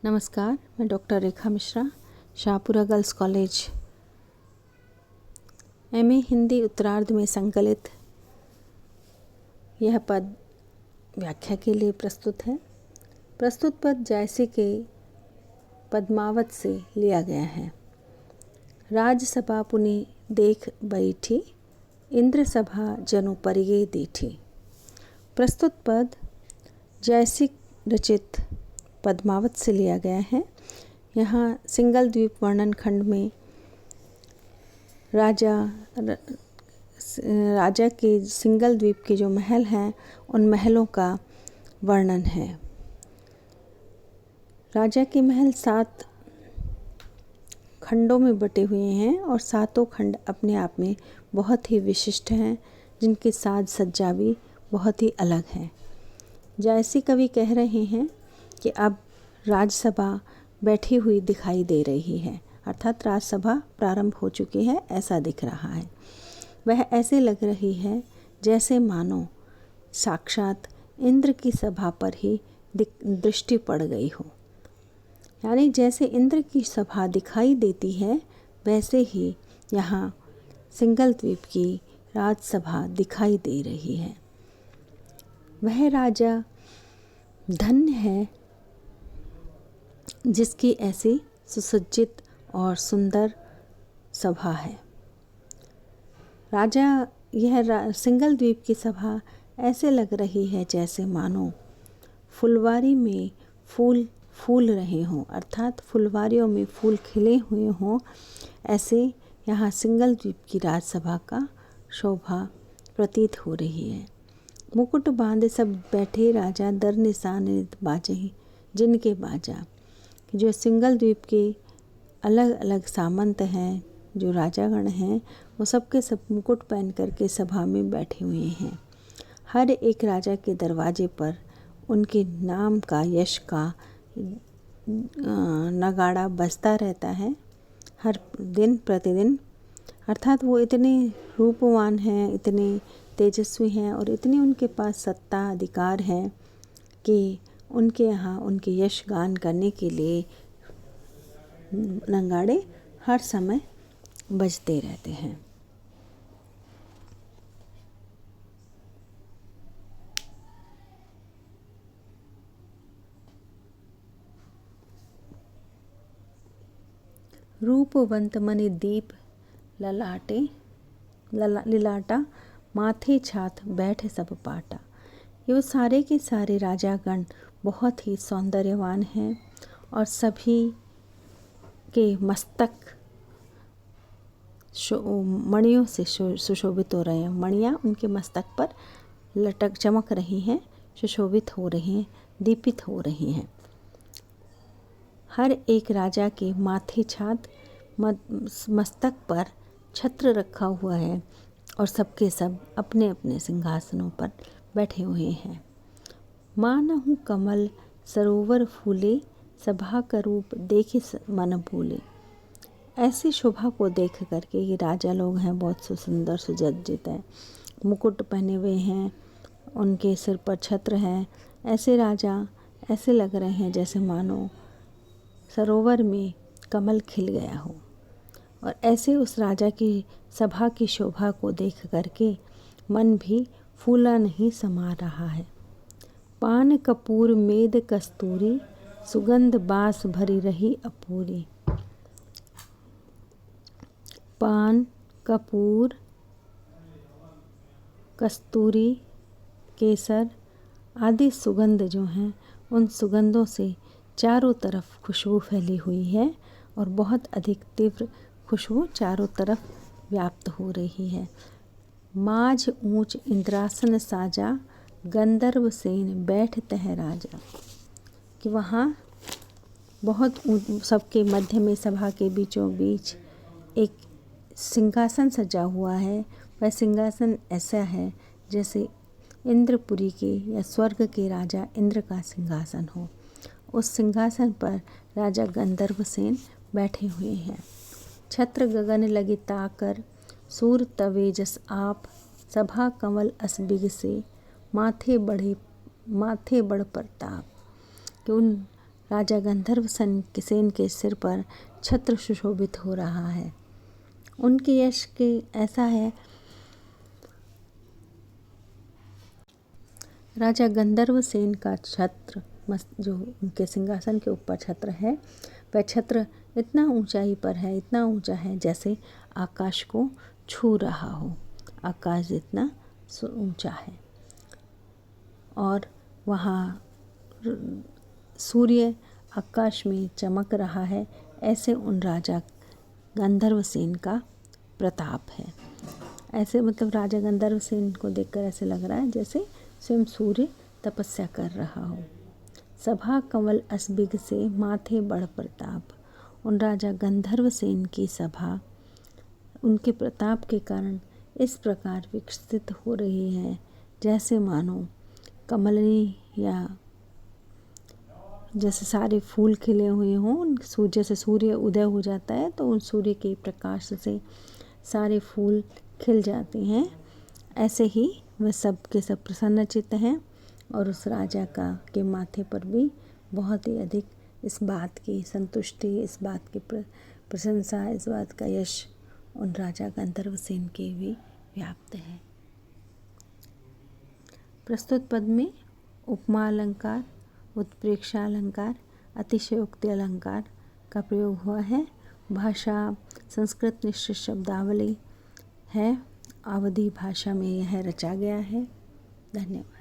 नमस्कार, मैं doctor Rekha Mishra, Shahpura girls college MA Hindi उत्तरार्ध में संकलित यह पद व्याख्या के लिए प्रस्तुत है। प्रस्तुत पद जैसे के पद्मावत से लिया गया है। राजसभा पुनि देख बैठी, इंद्र सभा जनु परिये दीठी। प्रस्तुत पद जैसी रचित पद्मावत से लिया गया है। यहाँ सिंगल द्वीप वर्णन खंड में राजा के सिंगल द्वीप के जो महल हैं उन महलों का वर्णन है। राजा के महल 7 खंडों में बटे हुए हैं और 7 खंड अपने आप में बहुत ही विशिष्ट हैं, जिनकी साज सज्जा भी बहुत ही अलग है। जैसी कवि कह रहे हैं कि अब राजसभा बैठी हुई दिखाई दे रही है, अर्थात राजसभा प्रारंभ हो चुकी है ऐसा दिख रहा है। वह ऐसे लग रही है जैसे मानो साक्षात इंद्र की सभा पर ही दृष्टि पड़ गई हो। यानी जैसे इंद्र की सभा दिखाई देती है वैसे ही यहाँ सिंगल द्वीप की राजसभा दिखाई दे रही है। वह राजा धन्य है जिसकी ऐसी सुसज्जित और सुंदर सभा है। यह सिंगल द्वीप की सभा ऐसे लग रही है जैसे मानो फुलवारी में फूल रहे हों, अर्थात फुलवारियों में फूल खिले हुए हों। ऐसे यहाँ सिंगल द्वीप की राजसभा का शोभा प्रतीत हो रही है। मुकुट बांधे सब बैठे राजा, दर निशान बाजे जिनके बाजा। जो सिंगल द्वीप के अलग अलग सामंत हैं, जो राजागण हैं, वो सबके सब मुकुट पहन करके सभा में बैठे हुए हैं। हर एक राजा के दरवाजे पर उनके नाम का, यश का नगाड़ा बजता रहता है हर दिन प्रतिदिन। अर्थात वो इतने रूपवान हैं, इतने तेजस्वी हैं और इतनी उनके पास सत्ता अधिकार है कि उनके यहाँ उनके यश गान करने के लिए नगाड़े हर समय बजते रहते हैं। रूपवंत मणि दीप लिलाटा, माथे छात बैठ सब पाटा। ये सारे के सारे राजागण बहुत ही सौंदर्यवान हैं और सभी के मस्तक मणियों से सुशोभित हो रहे हैं। मणियाँ उनके मस्तक पर चमक रही हैं, सुशोभित हो रही हैं, दीपित हो रही हैं। हर एक राजा के माथे छात मस्तक पर छत्र रखा हुआ है और सबके सब अपने अपने सिंहासनों पर बैठे हुए हैं। मानहु कमल सरोवर फूले, सभा का रूप देखे मन भूले। ऐसी शोभा को देख करके ये राजा लोग हैं बहुत सुंदर सुसज्जित हैं, मुकुट पहने हुए हैं, उनके सिर पर छत्र है। ऐसे राजा ऐसे लग रहे हैं जैसे मानो सरोवर में कमल खिल गया हो। और ऐसे उस राजा की सभा की शोभा को देख करके मन भी फूला नहीं समा रहा है। पान कपूर मेद कस्तूरी, सुगंध बास भरी रही अपूरी। पान कपूर कस्तूरी केसर आदि सुगंध जो हैं उन सुगंधों से चारों तरफ खुशबू फैली हुई है और बहुत अधिक तीव्र खुशबू चारों तरफ व्याप्त हो रही है। माझ ऊंच इंद्रासन साजा, गंधर्व सेन बैठ तह राजा। कि वहाँ बहुत सबके मध्य में सभा के बीचों बीच एक सिंहासन सजा हुआ है। वह सिंहासन ऐसा है जैसे इंद्रपुरी के या स्वर्ग के राजा इंद्र का सिंहासन हो। उस सिंहासन पर राजा गंधर्व सेन बैठे हुए हैं। छत्र गगन लगी ताकर, सूर तवेजस आप, सभा कमल असबिग से, माथे बढ़ प्रताप। कि उन राजा गंधर्व सेन के सिर पर छत्र सुशोभित हो रहा है। उनके यश के ऐसा है, राजा गंधर्व सेन का छत्र जो उनके सिंहासन के ऊपर छत्र है, वह छत्र इतना ऊंचाई पर है, इतना ऊंचा है जैसे आकाश को छू रहा हो। आकाश जितना ऊंचा है और वहाँ सूर्य आकाश में चमक रहा है। ऐसे उन राजा गंधर्व सेन का प्रताप है। ऐसे मतलब राजा गंधर्व सेन को देखकर ऐसे लग रहा है जैसे स्वयं सूर्य तपस्या कर रहा हो। सभा कंवल असबिग से माथे बढ़ प्रताप। उन राजा गंधर्व सेन की सभा उनके प्रताप के कारण इस प्रकार विकसित हो रही है जैसे मानो कमलनी या जैसे सारे फूल खिले हुए हों। सूर्य से सूर्य उदय हो जाता है तो उन सूर्य के प्रकाश से सारे फूल खिल जाते हैं। ऐसे ही वह सब के सब प्रसन्नचित्त हैं और उस राजा के माथे पर भी बहुत ही अधिक इस बात की संतुष्टि, इस बात की प्रशंसा, इस बात का यश उन राजा गंधर्व सेन के भी व्याप्त है। प्रस्तुत पद में उपमा अलंकार, उत्प्रेक्षा अलंकार, अतिशयोक्ति अलंकार का प्रयोग हुआ है। भाषा संस्कृत निश्चित शब्दावली है। अवधी भाषा में यह रचा गया है। धन्यवाद।